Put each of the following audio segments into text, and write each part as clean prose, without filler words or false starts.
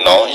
9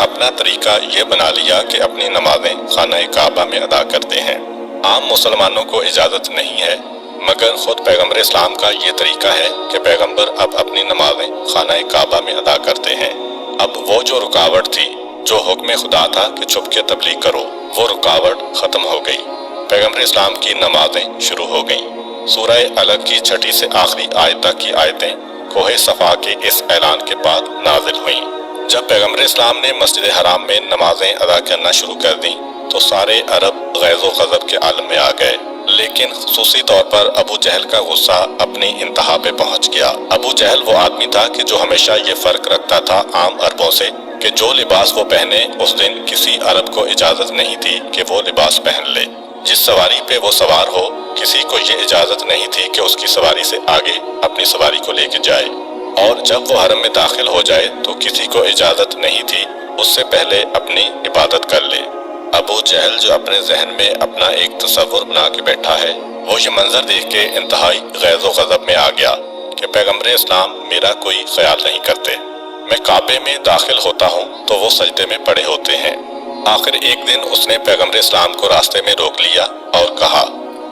اپنا طریقہ یہ بنا لیا کہ اپنی نمازیں خانہ کعبہ میں ادا کرتے ہیں۔ عام مسلمانوں کو اجازت نہیں ہے، مگر خود پیغمبر اسلام کا یہ طریقہ ہے کہ پیغمبر اب اپنی نمازیں خانہ کعبہ میں ادا کرتے ہیں۔ اب وہ جو رکاوٹ تھی، جو حکم خدا تھا کہ چھپ کے تبلیغ کرو، وہ رکاوٹ ختم ہو گئی۔ پیغمبر اسلام کی نمازیں شروع ہو گئیں۔ سورہ الگ کی 6 سے آخری آیت تک کی آیتیں کوہ صفا کے اس اعلان کے بعد نازل ہوئیں۔ جب پیغمبر اسلام نے مسجد حرام میں نمازیں ادا کرنا شروع کر دیں تو سارے عرب غیظ و غضب کے عالم میں آ گئے، لیکن خصوصی طور پر ابو جہل کا غصہ اپنی انتہا پہ پہنچ گیا۔ ابو جہل وہ آدمی تھا کہ جو ہمیشہ یہ فرق رکھتا تھا عام عربوں سے کہ جو لباس وہ پہنے اس دن کسی عرب کو اجازت نہیں تھی کہ وہ لباس پہن لے۔ جس سواری پہ وہ سوار ہو کسی کو یہ اجازت نہیں تھی کہ اس کی سواری سے آگے اپنی سواری کو لے کے جائے، اور جب وہ حرم میں داخل ہو جائے تو کسی کو اجازت نہیں تھی اس سے پہلے اپنی عبادت کر لے۔ ابو جہل جو اپنے ذہن میں اپنا ایک تصور بنا کے بیٹھا ہے، وہ یہ منظر دیکھ کے انتہائی غیظ و غضب میں آ گیا کہ پیغمبر اسلام میرا کوئی خیال نہیں کرتے۔ میں کعبے میں داخل ہوتا ہوں تو وہ سجدے میں پڑے ہوتے ہیں۔ آخر ایک دن اس نے پیغمبر اسلام کو راستے میں روک لیا اور کہا،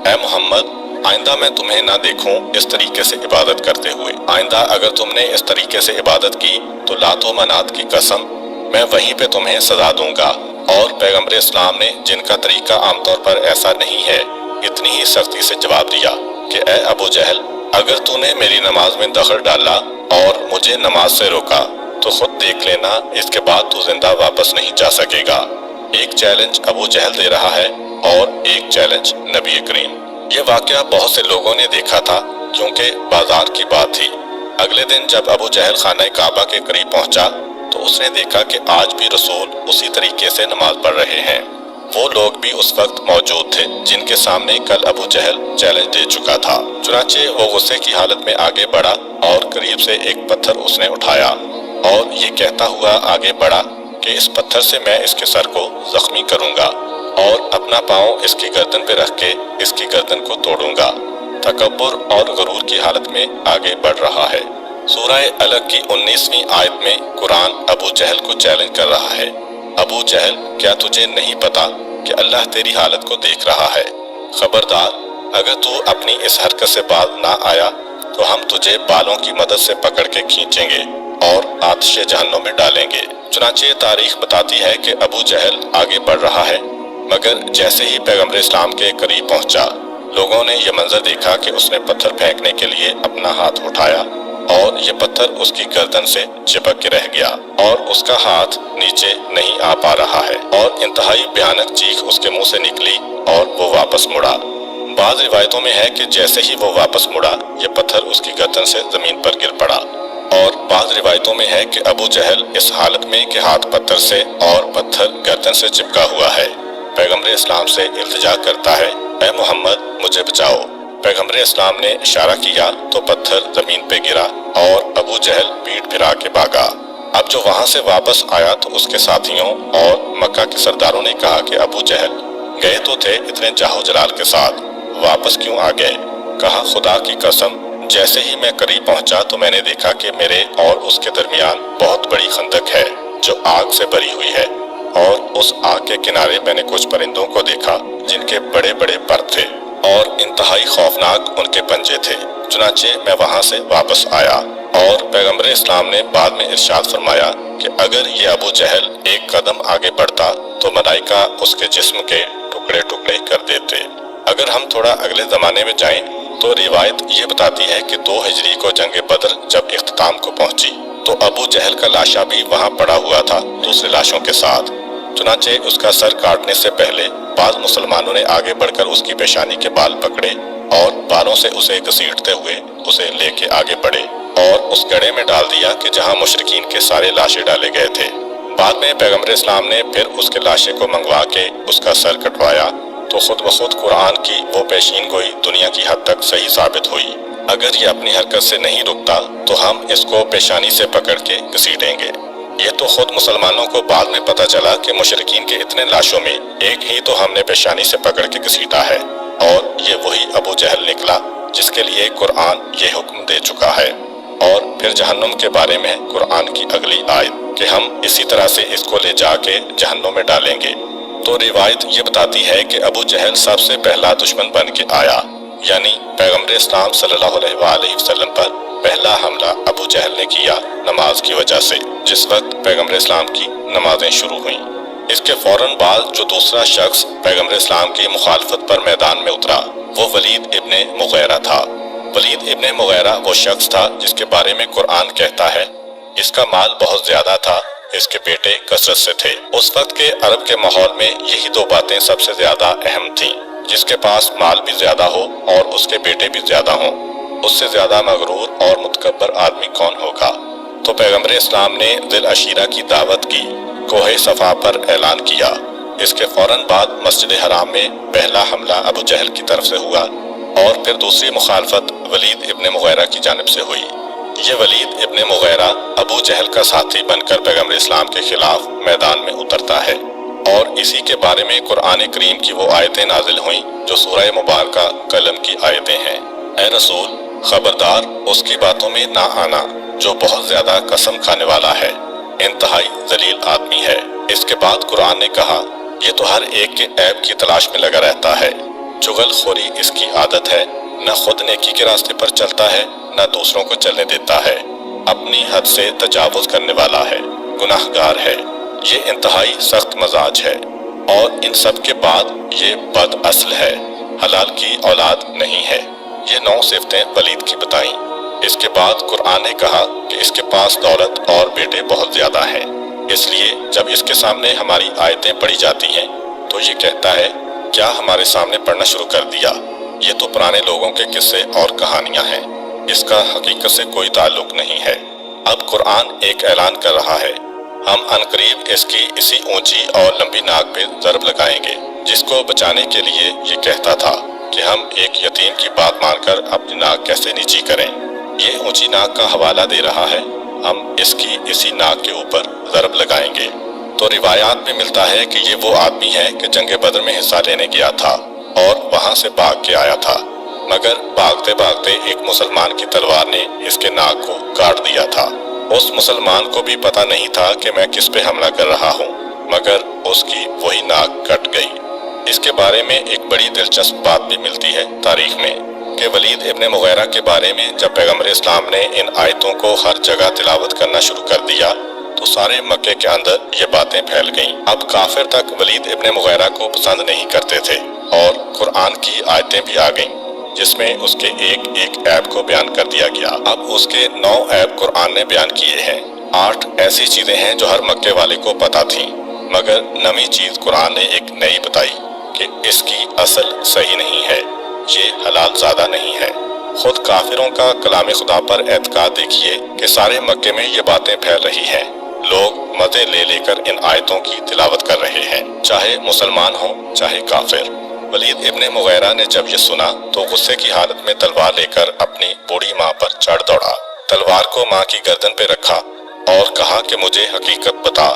اے محمد، آئندہ میں تمہیں نہ دیکھوں اس طریقے سے عبادت کرتے ہوئے۔ آئندہ اگر تم نے اس طریقے سے عبادت کی تو لات و منات کی قسم میں وہیں پہ تمہیں سزا دوں گا۔ اور پیغمبر اسلام نے، جن کا طریقہ عام طور پر ایسا نہیں ہے، اتنی ہی سختی سے جواب دیا کہ اے ابو جہل، اگر تو نے میری نماز میں دخل ڈالا اور مجھے نماز سے روکا تو خود دیکھ لینا، اس کے بعد تو زندہ واپس نہیں جا سکے گا۔ ایک چیلنج ابو جہل دے رہا ہے اور ایک چیلنج نبی کریم۔ یہ واقعہ بہت سے لوگوں نے دیکھا تھا کیونکہ بازار کی بات تھی۔ اگلے دن جب ابو جہل خانہ کعبہ کے قریب پہنچا تو اس نے دیکھا کہ آج بھی رسول اسی طریقے سے نماز پڑھ رہے ہیں۔ وہ لوگ بھی اس وقت موجود تھے جن کے سامنے کل ابو جہل چیلنج دے چکا تھا۔ چنانچہ وہ غصے کی حالت میں آگے بڑھا اور قریب سے ایک پتھر اس نے اٹھایا اور یہ کہتا ہوا آگے بڑھا کہ اس پتھر سے میں اس کے سر کو زخمی کروں گا اور اپنا پاؤں اس کی گردن پہ رکھ کے اس کی گردن کو توڑوں گا۔ تکبر اور غرور کی حالت میں آگے بڑھ رہا ہے۔ سورہ الگ کی 19ویں آیت میں قرآن ابو جہل کو چیلنج کر رہا ہے، ابو جہل، کیا تجھے نہیں پتا کہ اللہ تیری حالت کو دیکھ رہا ہے؟ خبردار، اگر تو اپنی اس حرکت سے باز نہ آیا تو ہم تجھے بالوں کی مدد سے پکڑ کے کھینچیں گے اور آتش جہنم میں ڈالیں گے۔ چنانچہ تاریخ بتاتی ہے کہ ابو جہل آگے بڑھ رہا ہے، مگر جیسے ہی پیغمبر اسلام کے قریب پہنچا، لوگوں نے یہ منظر دیکھا کہ اس نے پتھر پھینکنے کے لیے اپنا ہاتھ اٹھایا اور یہ پتھر اس کی گردن سے چپک کے رہ گیا اور اس کا ہاتھ نیچے نہیں آ پا رہا ہے، اور انتہائی بھیانک چیخ اس کے منہ سے نکلی اور وہ واپس مڑا۔ بعض روایتوں میں ہے کہ جیسے ہی وہ واپس مڑا یہ پتھر اس کی گردن سے زمین پر گر پڑا، اور بعض روایتوں میں ہے کہ ابو جہل اس حالت میں کہ ہاتھ پتھر سے اور پتھر گردن سے چپکا ہوا ہے، پیغمبر اسلام سے التجا کرتا ہے، اے محمد، مجھے بچاؤ۔ پیغمبر اسلام نے اشارہ کیا تو پتھر زمین پہ گرا اور ابو جہل پیٹ پھرا کے بھاگا۔ اب جو وہاں سے واپس آیا تو اس کے ساتھیوں اور مکہ کے سرداروں نے کہا کہ ابو جہل گئے تو تھے اتنے جاہ و جلال کے ساتھ، واپس کیوں آ گئے؟ کہا، خدا کی قسم، جیسے ہی میں قریب پہنچا تو میں نے دیکھا کہ میرے اور اس کے درمیان بہت بڑی خندق ہے جو آگ سے بھری ہوئی ہے، اور اس آگ کے کنارے میں نے کچھ پرندوں کو دیکھا جن کے بڑے بڑے پر تھے اور انتہائی خوفناک ان کے پنجے تھے۔ چنانچہ میں وہاں سے واپس آیا، اور پیغمبر اسلام نے بعد میں ارشاد فرمایا کہ اگر یہ ابو جہل ایک قدم آگے بڑھتا تو ملائکہ اس کے جسم کے ٹکڑے ٹکڑے کر دیتے۔ اگر ہم تھوڑا اگلے زمانے میں جائیں تو روایت یہ بتاتی ہے کہ 2 ہجری کو جنگ بدر جب اختتام کو پہنچی تو ابو جہل کا لاشا بھی وہاں پڑا ہوا تھا دوسرے لاشوں کے ساتھ۔ چنانچہ اس کا سر کاٹنے سے پہلے بعض مسلمانوں نے آگے بڑھ کر اس کی پیشانی کے بال پکڑے اور بالوں سے اسے گھسیٹتے ہوئے اسے لے کے آگے بڑھے اور اس گڑھے میں ڈال دیا کہ جہاں مشرکین کے سارے لاشیں ڈالے گئے تھے۔ بعد میں پیغمبر اسلام نے پھر اس کے لاشے کو منگوا کے اس کا سر کٹوایا تو خود بخود قرآن کی وہ پیشین گوئی دنیا کی حد تک صحیح ثابت ہوئی۔ اگر یہ اپنی حرکت سے نہیں رکتا تو ہم اس کو پیشانی سے پکڑ کے گھسیٹیں گے۔ یہ تو خود مسلمانوں کو بعد میں پتہ چلا کہ مشرکین کے اتنے لاشوں میں ایک ہی تو ہم نے پیشانی سے پکڑ کے گھسیٹا ہے، اور یہ وہی ابو جہل نکلا جس کے لیے قرآن یہ حکم دے چکا ہے۔ اور پھر جہنم کے بارے میں قرآن کی اگلی آیت کہ ہم اسی طرح سے اس کو لے جا کے جہنم میں ڈالیں گے۔ تو روایت یہ بتاتی ہے کہ ابو جہل سب سے پہلا دشمن بن کے آیا، یعنی پیغمبر اسلام صلی اللہ علیہ وآلہ وسلم پر پہلا حملہ ابو جہل نے کیا نماز کی وجہ سے، جس وقت پیغمبر اسلام کی نمازیں شروع ہوئیں۔ اس کے فوراً بعد جو دوسرا شخص پیغمبر اسلام کی مخالفت پر میدان میں اترا وہ ولید ابن مغیرہ تھا۔ ولید ابن مغیرہ وہ شخص تھا جس کے بارے میں قرآن کہتا ہے اس کا مال بہت زیادہ تھا، اس کے بیٹے کثرت سے تھے۔ اس وقت کے عرب کے ماحول میں یہی دو باتیں سب سے زیادہ اہم تھیں، جس کے پاس مال بھی زیادہ ہو اور اس کے بیٹے بھی زیادہ ہوں، اس سے زیادہ مغرور اور متکبر آدمی کون ہوگا؟ تو پیغمبر اسلام نے ذی العشیرہ کی دعوت کی، کوہ صفا پر اعلان کیا۔ اس کے فوراً بعد مسجد حرام میں پہلا حملہ ابو جہل کی طرف سے ہوا اور پھر دوسری مخالفت ولید ابن مغیرہ کی جانب سے ہوئی۔ یہ ولید ابن مغیرہ ابو جہل کا ساتھی بن کر پیغمبر اسلام کے خلاف میدان میں اترتا ہے، اور اسی کے بارے میں قرآن کریم کی وہ آیتیں نازل ہوئیں جو سورہ مبارکہ قلم کی آیتیں ہیں۔ اے رسول، خبردار اس کی باتوں میں نہ آنا جو بہت زیادہ قسم کھانے والا ہے، انتہائی ذلیل آدمی ہے۔ اس کے بعد قرآن نے کہا یہ تو ہر ایک کے عیب کی تلاش میں لگا رہتا ہے، چغل خوری اس کی عادت ہے، نہ خود نیکی کے راستے پر چلتا ہے نہ دوسروں کو چلنے دیتا ہے، اپنی حد سے تجاوز کرنے والا ہے، گناہ گار ہے، یہ انتہائی سخت مزاج ہے، اور ان سب کے بعد یہ بد اصل ہے، حلال کی اولاد نہیں ہے۔ یہ 9 صفتیں ولید کی بتائیں۔ اس کے بعد قرآن نے کہا کہ اس کے پاس دولت اور بیٹے بہت زیادہ ہیں، اس لیے جب اس کے سامنے ہماری آیتیں پڑھی جاتی ہیں تو یہ کہتا ہے کیا ہمارے سامنے پڑھنا شروع کر دیا؟ یہ تو پرانے لوگوں کے قصے اور کہانیاں ہیں، اس کا حقیقت سے کوئی تعلق نہیں ہے۔ اب قرآن ایک اعلان کر رہا ہے، ہم عنقریب اس کی اسی اونچی اور لمبی ناک پہ ضرب لگائیں گے، جس کو بچانے کے لیے یہ کہتا تھا کہ ہم ایک یتیم کی بات مان کر اپنی ناک کیسے نیچی کریں۔ یہ اونچی ناک کا حوالہ دے رہا ہے، ہم اس کی اسی ناک کے اوپر ضرب لگائیں گے۔ تو روایات میں ملتا ہے کہ یہ وہ آدمی ہے کہ جنگ بدر میں حصہ لینے گیا تھا اور وہاں سے بھاگ کے آیا تھا، مگر بھاگتے بھاگتے ایک مسلمان کی تلوار نے اس کے ناک کو کاٹ دیا تھا۔ اس مسلمان کو بھی پتہ نہیں تھا کہ میں کس پہ حملہ کر رہا ہوں، مگر اس کی وہی ناک کٹ گئی۔ اس کے بارے میں ایک بڑی دلچسپ بات بھی ملتی ہے تاریخ میں کہ ولید ابن مغیرہ کے بارے میں جب پیغمبر اسلام نے ان آیتوں کو ہر جگہ تلاوت کرنا شروع کر دیا تو سارے مکے کے اندر یہ باتیں پھیل گئیں۔ اب کافر تک ولید ابن مغیرہ کو پسند نہیں کرتے تھے اور قرآن کی آیتیں بھی آ گئیں جس میں اس کے ایک ایک عیب کو بیان کر دیا گیا۔ اب اس کے 9 عیب قرآن نے بیان کیے ہیں۔ 8 ایسی چیزیں ہیں جو ہر مکے والے کو پتہ تھیں، مگر 9ویں چیز قرآن نے ایک نئی بتائی کہ اس کی اصل صحیح نہیں ہے، یہ حلال زادہ نہیں ہے۔ خود کافروں کا کلام خدا پر اعتقاد دیکھیے کہ سارے مکے میں یہ باتیں پھیل رہی ہیں، لوگ مزے لے لے کر ان آیتوں کی تلاوت کر رہے ہیں، چاہے مسلمان ہوں چاہے کافر۔ ولید ابن مغیرہ نے جب یہ سنا تو غصے کی حالت میں تلوار لے کر اپنی بوڑھی ماں پر چڑھ دوڑا، تلوار کو ماں کی گردن پہ رکھا اور کہا کہ مجھے حقیقت بتا،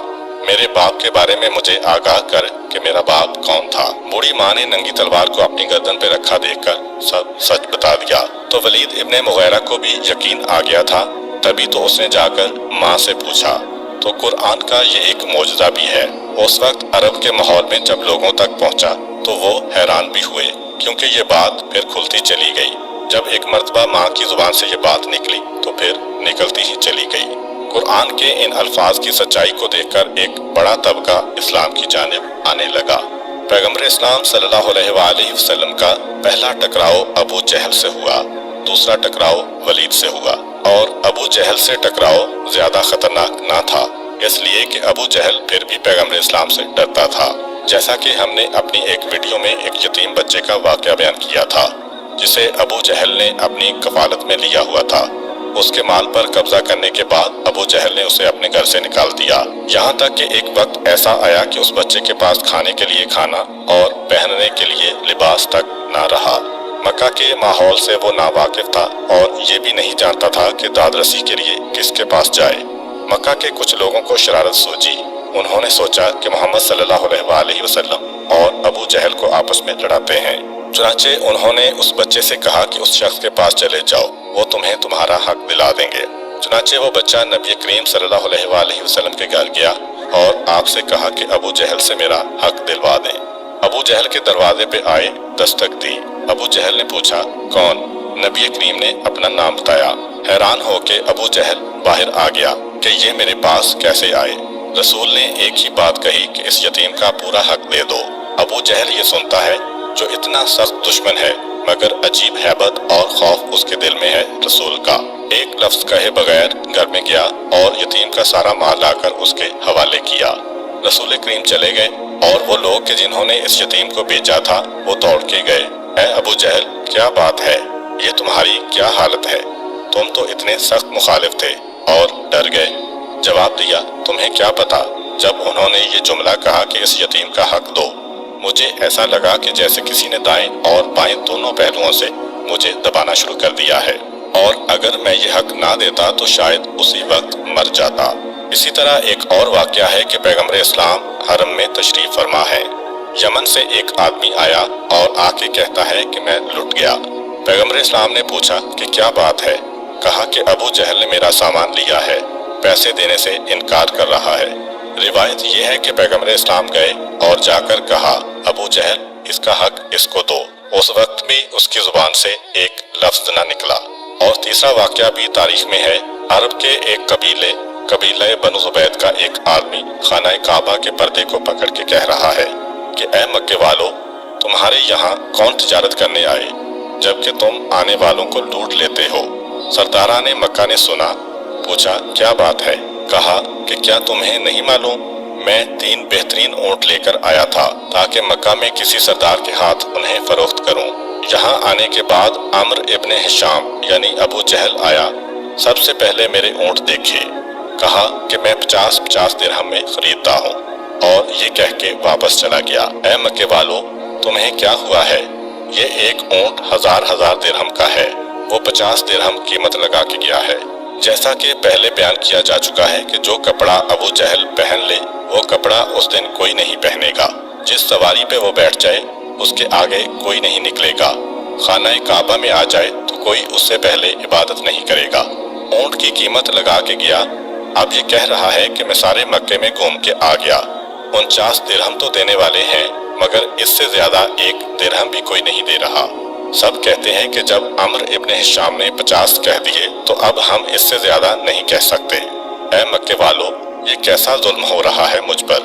میرے باپ کے بارے میں مجھے آگاہ کر کہ میرا باپ کون تھا۔ بوڑھی ماں نے ننگی تلوار کو اپنی گردن پہ رکھا دیکھ کر سب سچ بتا دیا۔ تو ولید ابن مغیرہ کو بھی یقین آ گیا تھا، تبھی تو اس نے جا کر ماں سے پوچھا۔ تو قرآن کا یہ ایک معجزہ بھی ہے۔ اس وقت عرب کے ماحول میں جب لوگوں تک پہنچا تو وہ حیران بھی ہوئے، کیونکہ یہ بات پھر کھلتی چلی گئی۔ جب ایک مرتبہ ماں کی زبان سے یہ بات نکلی تو پھر نکلتی ہی چلی گئی۔ قرآن کے ان الفاظ کی سچائی کو دیکھ کر ایک بڑا طبقہ اسلام کی جانب آنے لگا۔ پیغمبر اسلام صلی اللہ علیہ وآلہ وسلم کا پہلا ٹکراؤ ابو جہل سے ہوا، دوسرا ٹکراؤ ولید سے ہوا، اور ابو جہل سے ٹکراؤ زیادہ خطرناک نہ تھا، اس لیے کہ ابو جہل پھر بھی پیغمبر اسلام سے ڈرتا تھا، جیسا کہ ہم نے اپنی ایک ویڈیو میں ایک یتیم بچے کا واقعہ بیان کیا تھا جسے ابو جہل نے اپنی کفالت میں لیا ہوا تھا۔ اس کے مال پر قبضہ کرنے کے بعد ابو جہل نے اسے اپنے گھر سے نکال دیا، یہاں تک کہ ایک وقت ایسا آیا کہ اس بچے کے پاس کھانے کے لیے کھانا اور پہننے کے لیے لباس تک نہ رہا۔ مکہ کے ماحول سے وہ ناواقف تھا اور یہ بھی نہیں جانتا تھا کہ داد رسی کے لیے کس کے پاس جائے۔ مکہ کے کچھ لوگوں کو شرارت سوچی، انہوں نے سوچا کہ محمد صلی اللہ علیہ وآلہ وسلم اور ابو ابو جہل کو آپس میں لڑاتے ہیں۔ چنانچہ انہوں نے اس بچے سے کہا کہ اس شخص کے پاس چلے جاؤ، وہ تمہیں تمہارا حق دلا دیں گے۔ چنانچہ وہ بچہ نبی کریم صلی اللہ علیہ وآلہ وسلم کے گھر گیا اور آپ سے کہا کہ ابو جہل سے میرا حق دلوا دیں۔ ابو جہل کے دروازے پہ آئے، دستک دی۔ ابو جہل نے پوچھا کون؟ نبی کریم نے اپنا نام بتایا۔ حیران ہو کے ابو جہل باہر آ گیا کہ یہ میرے پاس کیسے آئے؟ رسول نے ایک ہی بات کہی کہ اس یتیم کا پورا حق دے دو۔ ابو جہل یہ سنتا ہے جو اتنا سخت دشمن ہے، مگر عجیب ہیبت اور خوف اس کے دل میں ہے رسول کا۔ ایک لفظ کہے بغیر گھر میں گیا اور یتیم کا سارا مال لا کر اس کے حوالے کیا۔ رسول کریم چلے گئے اور وہ لوگ کہ جنہوں نے اس یتیم کو بیچا تھا وہ دوڑ کے گئے۔ اے ابو جہل، کیا بات ہے؟ یہ تمہاری کیا حالت ہے؟ تم تو اتنے سخت مخالف تھے اور ڈر گئے۔ جواب دیا، تمہیں کیا پتا؟ جب انہوں نے یہ جملہ کہا کہ اس یتیم کا حق دو، مجھے ایسا لگا کہ جیسے کسی نے دائیں اور بائیں دونوں پہلوؤں سے مجھے دبانا شروع کر دیا ہے، اور اگر میں یہ حق نہ دیتا تو شاید اسی وقت مر جاتا۔ اسی طرح ایک اور واقعہ ہے کہ پیغمبر اسلام حرم میں تشریف فرما ہے۔ یمن سے ایک آدمی آیا اور آ کے کہتا ہے کہ میں لٹ گیا۔ پیغمبر اسلام نے پوچھا کہ کیا بات ہے؟ کہا کہ ابو جہل نے میرا سامان لیا ہے، پیسے دینے سے انکار کر رہا ہے۔ روایت یہ ہے کہ پیغمبر اسلام گئے اور جا کر کہا ابو جہل، اس کا حق اس کو دو۔ اس وقت بھی اس کی زبان سے ایک لفظ نہ نکلا۔ اور تیسرا واقعہ بھی تاریخ میں ہے۔ عرب کے ایک قبیلہ بنو زبید کا ایک آدمی خانہ کعبہ کے پردے کو پکڑ کے کہہ رہا ہے کہ اے مکے والو، تمہارے یہاں کون تجارت کرنے آئے جبکہ تم آنے والوں کو لوٹ لیتے ہو؟ سرداران مکہ نے سنا، پوچھا کیا بات ہے؟ کہا کہ کیا تمہیں نہیں معلوم میں 3 بہترین اونٹ لے کر آیا تھا تاکہ مکہ میں کسی سردار کے ہاتھ انہیں فروخت کروں۔ یہاں آنے کے بعد عمر ابن ہشام یعنی ابو جہل آیا، سب سے پہلے میرے اونٹ دیکھے، کہا کہ میں 50 درہم میں خریدتا ہوں، اور یہ کہہ کے واپس چلا گیا۔ اے مکے والو، تمہیں کیا ہوا ہے؟ یہ ایک اونٹ 1000 درہم کا ہے، وہ 50 درہم قیمت لگا کے گیا ہے۔ جیسا کہ پہلے بیان کیا جا چکا ہے کہ جو کپڑا ابو جہل پہن لے وہ کپڑا اس دن کوئی نہیں پہنے گا۔ جس سواری پہ وہ بیٹھ جائے اس کے آگے کوئی نہیں نکلے گا۔ خانہ کعبہ میں آ جائے تو کوئی اس سے پہلے عبادت نہیں کرے گا۔ اونٹ کی قیمت لگا کے گیا۔ اب یہ کہہ رہا ہے کہ میں سارے مکے میں گھوم کے آ گیا، 49 درہم تو دینے والے ہیں مگر اس سے زیادہ 1 درہم بھی کوئی نہیں دے رہا۔ سب کہتے ہیں کہ جب عمر ابن ہشام نے 50 کہہ دیے تو اب ہم اس سے زیادہ نہیں کہہ سکتے۔ اے مکے والو، یہ کیسا ظلم ہو رہا ہے مجھ پر؟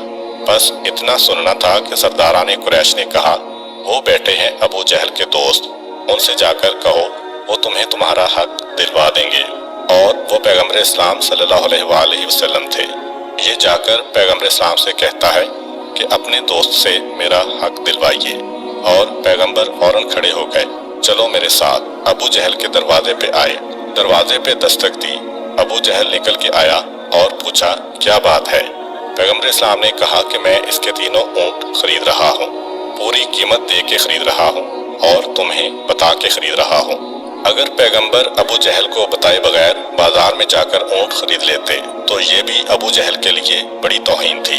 بس اتنا سننا تھا کہ سرداران قریش نے کہا وہ بیٹھے ہیں ابو جہل کے دوست، ان سے جا کر کہو وہ تمہیں تمہارا حق دلوا دیں گے۔ اور وہ پیغمبر اسلام صلی اللہ علیہ وآلہ وسلم تھے۔ یہ جا کر پیغمبر اسلام سے کہتا ہے کہ اپنے دوست سے میرا حق دلوائیے، اور پیغمبر فوراً کھڑے ہو گئے، چلو میرے ساتھ۔ ابو جہل کے دروازے پہ آئے، دروازے پہ دستک دی۔ ابو جہل نکل کے آیا اور پوچھا کیا بات ہے؟ پیغمبر اسلام نے کہا کہ میں اس کے 3 اونٹ خرید رہا ہوں، پوری قیمت دے کے خرید رہا ہوں اور تمہیں بتا کے خرید رہا ہوں۔ اگر پیغمبر ابو جہل کو بتائے بغیر بازار میں جا کر اونٹ خرید لیتے تو یہ بھی ابو جہل کے لیے بڑی توہین تھی۔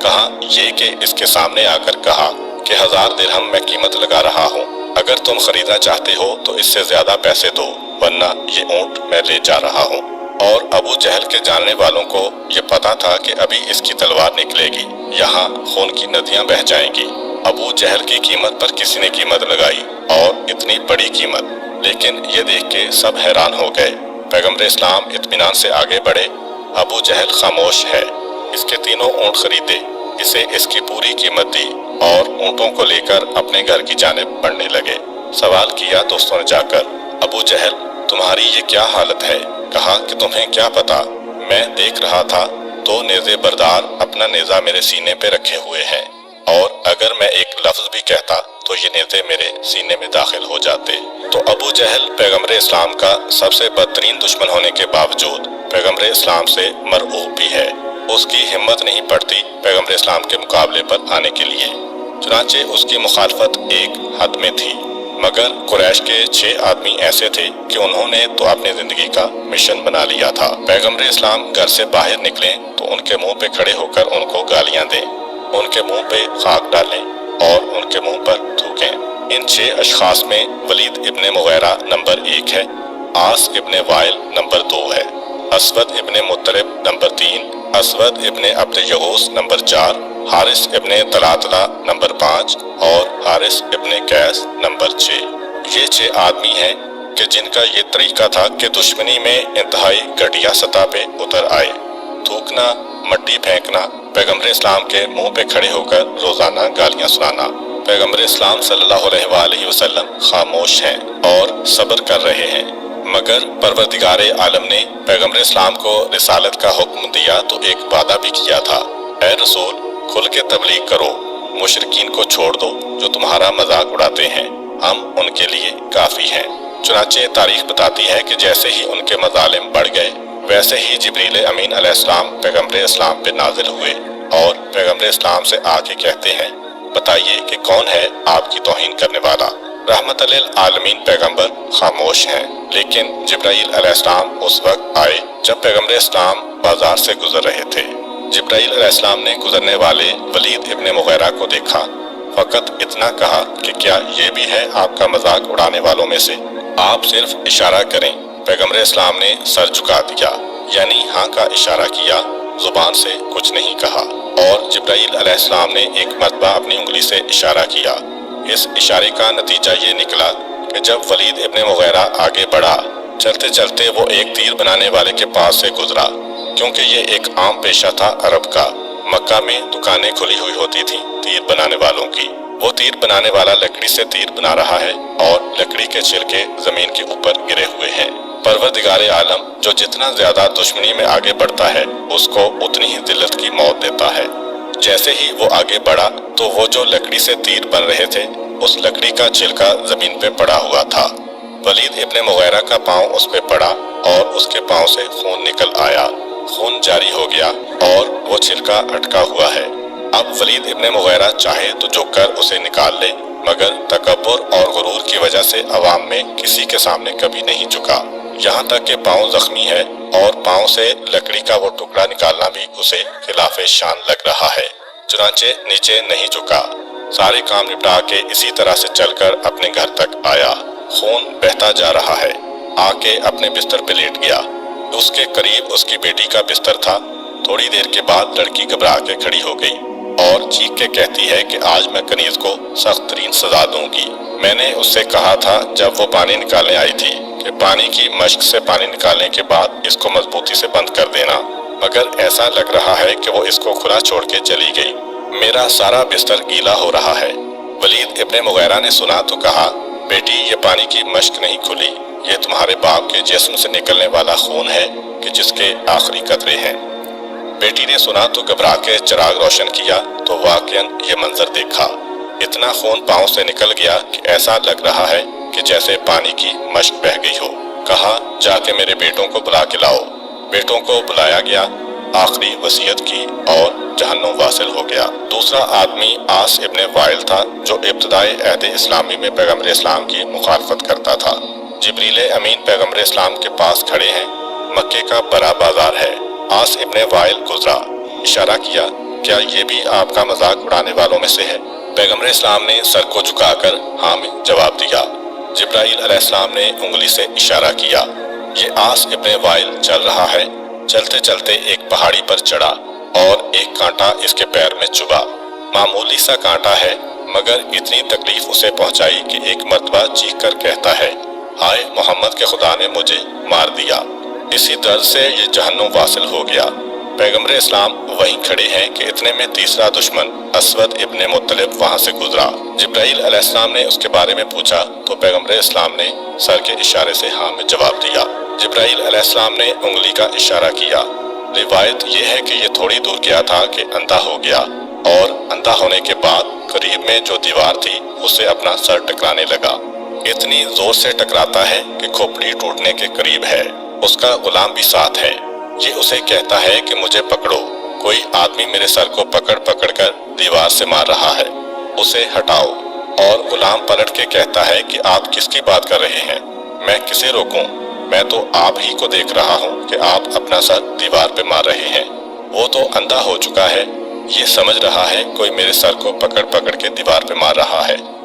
کہا یہ کہ اس کے سامنے آ کر کہا کہ 1000 درہم میں قیمت لگا رہا ہوں، اگر تم خریدنا چاہتے ہو تو اس سے زیادہ پیسے دو ورنہ یہ اونٹ میں لے جا رہا ہوں۔ اور ابو جہل کے جاننے والوں کو یہ پتا تھا کہ ابھی اس کی تلوار نکلے گی، یہاں خون کی ندیاں بہہ جائیں گی۔ ابو جہل کی قیمت پر کسی نے قیمت لگائی اور اتنی بڑی قیمت، لیکن یہ دیکھ کے سب حیران ہو گئے۔ پیغمبر اسلام اطمینان سے آگے بڑھے، ابو جہل خاموش ہے، اس کے 3 اونٹ خریدے، اسے اس کی پوری قیمت دی اور اونٹوں کو لے کر اپنے گھر کی جانب بڑھنے لگے۔ سوال کیا دوستوں نے جا کر، ابو جہل تمہاری یہ کیا حالت ہے؟ کہا کہ تمہیں کیا پتا، میں دیکھ رہا تھا 2 نیزے بردار اپنا نیزہ میرے سینے پہ رکھے ہوئے ہیں، اور اگر میں ایک لفظ بھی کہتا تو یہ نیزے میرے سینے میں داخل ہو جاتے۔ تو ابو جہل پیغمبر اسلام کا سب سے بدترین دشمن ہونے کے باوجود پیغمبر اسلام سے مرعوب بھی ہے۔ اس کی ہمت نہیں پڑتی پیغمبر اسلام کے مقابلے پر آنے کے لیے، چنانچہ اس کی مخالفت ایک حد میں تھی، مگر قریش کے 6 آدمی ایسے تھے کہ انہوں نے تو اپنی زندگی کا مشن بنا لیا تھا۔ پیغمبر اسلام گھر سے باہر نکلیں تو ان کے منہ پہ کھڑے ہو کر ان کو گالیاں دیں، ان کے منہ پہ خاک ڈالیں اور ان کے منہ 6 اشخاص میں ولید ابن مغیرہ نمبر 1 ہے، عاص ابن وائل نمبر 2 ہے، اسود ابن مطلب نمبر 3، اسود ابن عبد یغوث نمبر 4، حارث ابن طلاتلہ نمبر 5 اور حارث ابن قیس نمبر 6۔ یہ 6 آدمی ہیں کہ جن کا یہ طریقہ تھا کہ دشمنی میں انتہائی گھٹیا سطح پہ اتر آئے، تھوکنا، مٹی پھینکنا، پیغمبر اسلام کے منہ پہ کھڑے ہو کر روزانہ گالیاں سنانا۔ پیغمبر اسلام صلی اللہ علیہ وآلہ وسلم خاموش ہیں اور صبر کر رہے ہیں، مگر پروردگار عالم نے پیغمبر اسلام کو رسالت کا حکم دیا تو ایک وعدہ بھی کیا تھا، اے رسول کھل کے تبلیغ کرو، مشرکین کو چھوڑ دو جو تمہارا مذاق اڑاتے ہیں، ہم ان کے لیے کافی ہیں۔ چنانچہ تاریخ بتاتی ہے کہ جیسے ہی ان کے مظالم بڑھ گئے ویسے ہی جبریل امین علیہ السلام پیغمبر اسلام پہ نازل ہوئے اور پیغمبر اسلام سے آ کے کہتے ہیں، بتائیے کہ کون ہے آپ کی توہین کرنے والا؟ رحمت للعالمین پیغمبر خاموش ہیں، لیکن جبرائیل علیہ السلام اس وقت آئے جب پیغمبر اسلام بازار سے گزر رہے تھے۔ جبرائیل علیہ السلام نے گزرنے والے ولید ابن مغیرہ کو دیکھا، فقط اتنا کہا کہ کیا یہ بھی ہے آپ کا مذاق اڑانے والوں میں سے؟ آپ صرف اشارہ کریں۔ پیغمبر اسلام نے سر جھکا دیا، یعنی ہاں کا اشارہ کیا، زبان سے کچھ نہیں کہا، اور جبرائیل علیہ السلام نے ایک مرتبہ اپنی انگلی سے اشارہ کیا۔ اس اشارے کا نتیجہ یہ نکلا کہ جب ولید ابن مغیرہ آگے بڑھا، چلتے چلتے وہ ایک تیر بنانے والے کے پاس سے گزرا، کیونکہ یہ ایک عام پیشہ تھا عرب کا۔ مکہ میں دکانیں کھلی ہوئی ہوتی تھیں تیر بنانے والوں کی۔ وہ تیر بنانے والا لکڑی سے تیر بنا رہا ہے اور لکڑی کے چھلکے زمین کے اوپر گرے ہوئے ہیں۔ پروردگار عالم جو جتنا زیادہ دشمنی میں آگے بڑھتا ہے اس کو اتنی ہی ذلت کی موت دیتا ہے۔ جیسے ہی وہ آگے بڑھا تو وہ جو لکڑی سے تیر بن رہے تھے اس لکڑی کا چھلکا زمین پہ پڑا ہوا تھا۔ ولید ابن مغیرہ کا پاؤں اس پہ پڑا اور اس کے پاؤں سے خون نکل آیا، خون جاری ہو گیا اور وہ چھلکا اٹکا ہوا ہے۔ اب ولید ابن مغیرہ چاہے تو جھک کر اسے نکال لے، مگر تکبر اور غرور کی وجہ سے عوام میں کسی کے سامنے کبھی نہیں جھکا، یہاں تک کہ پاؤں زخمی ہے اور پاؤں سے لکڑی کا وہ ٹکڑا نکالنا بھی اسے خلاف شان لگ رہا ہے، چنانچہ نیچے نہیں جھکا۔ سارے کام نپٹا کے اسی طرح سے چل کر اپنے گھر تک آیا، خون بہتا جا رہا ہے، آ کے اپنے بستر پہ لیٹ گیا۔ اس کے قریب اس کی بیٹی کا بستر تھا۔ تھوڑی دیر کے بعد لڑکی گھبرا کے کھڑی ہو گئی اور چیخ کے کہتی ہے کہ آج میں کنیز کو سخت ترین سزا دوں گی۔ میں نے اس سے کہا تھا جب وہ پانی نکالنے آئی تھی کہ پانی کی مشق سے پانی نکالنے کے بعد اس کو مضبوطی سے بند کر دینا، مگر ایسا لگ رہا ہے کہ وہ اس کو کھلا چھوڑ کے چلی گئی۔ میرا سارا بستر گیلا ہو رہا ہے۔ ولید ابن مغیرہ نے سنا تو کہا، بیٹی یہ پانی کی مشق نہیں کھلی، یہ تمہارے باپ کے جسم سے نکلنے والا خون ہے کہ جس کے آخری قطرے ہیں۔ بیٹی نے سنا تو گھبرا کے چراغ روشن کیا تو واقعاً یہ منظر دیکھا، اتنا خون پاؤں سے نکل گیا کہ ایسا لگ رہا ہے کہ جیسے پانی کی مشق بہہ گئی ہو۔ کہا، جا کے میرے بیٹوں کو بلا کے لاؤ۔ بیٹوں کو بلایا گیا، آخری وصیت کی اور جہنم واصل ہو گیا۔ دوسرا آدمی عاص ابن وائل تھا جو ابتدائی عہد اسلامی میں پیغمبر اسلام کی مخالفت کرتا تھا۔ جبریل امین پیغمبر اسلام کے پاس کھڑے ہیں، مکے کا بڑا بازار ہے۔ عاص ابن وائل گزرا، اشارہ کیا، کیا یہ بھی آپ کا مذاق اڑانے والوں میں سے ہے؟ پیغمبر اسلام نے سر کو جھکا کر ہاں میں جواب دیا۔ جبرائیل علیہ السلام نے انگلی سے اشارہ کیا۔ یہ عاص ابن وائل چل رہا ہے، چلتے چلتے ایک پہاڑی پر چڑھا اور ایک کانٹا اس کے پیر میں چبھا۔ معمولی سا کانٹا ہے مگر اتنی تکلیف اسے پہنچائی کہ ایک مرتبہ چیخ کر کہتا ہے، ہائے محمد کے خدا نے مجھے مار دیا۔ اسی درد سے یہ جہنم واصل ہو گیا۔ پیغمبر اسلام وہیں کھڑے ہیں کہ اتنے میں تیسرا دشمن اسود ابن مطلب وہاں سے گزرا۔ جبرائیل علیہ السلام نے اس کے بارے میں پوچھا تو پیغمبر اسلام نے سر کے اشارے سے ہاں میں جواب دیا۔ جبرائیل علیہ السلام نے انگلی کا اشارہ کیا۔ روایت یہ ہے کہ یہ تھوڑی دور گیا تھا کہ اندھا ہو گیا اور اندھا ہونے کے بعد قریب میں جو دیوار تھی اسے اپنا سر ٹکرانے لگا۔ اتنی زور سے ٹکراتا ہے کہ کھوپڑی ٹوٹنے کے قریب ہے۔ اس کا غلام بھی ساتھ ہے۔ یہ اسے کہتا ہے کہ مجھے پکڑو، کوئی آدمی میرے سر کو پکڑ پکڑ کر دیوار سے مار رہا ہے، اسے ہٹاؤ۔ اور غلام پلٹ کے کہتا ہے کہ آپ کس کی بات کر رہے ہیں؟ میں کسے روکوں؟ میں تو آپ ہی کو دیکھ رہا ہوں کہ آپ اپنا سر دیوار پہ مار رہے ہیں۔ وہ تو اندھا ہو چکا ہے، یہ سمجھ رہا ہے کوئی میرے سر کو پکڑ پکڑ کے دیوار پہ مار رہا ہے۔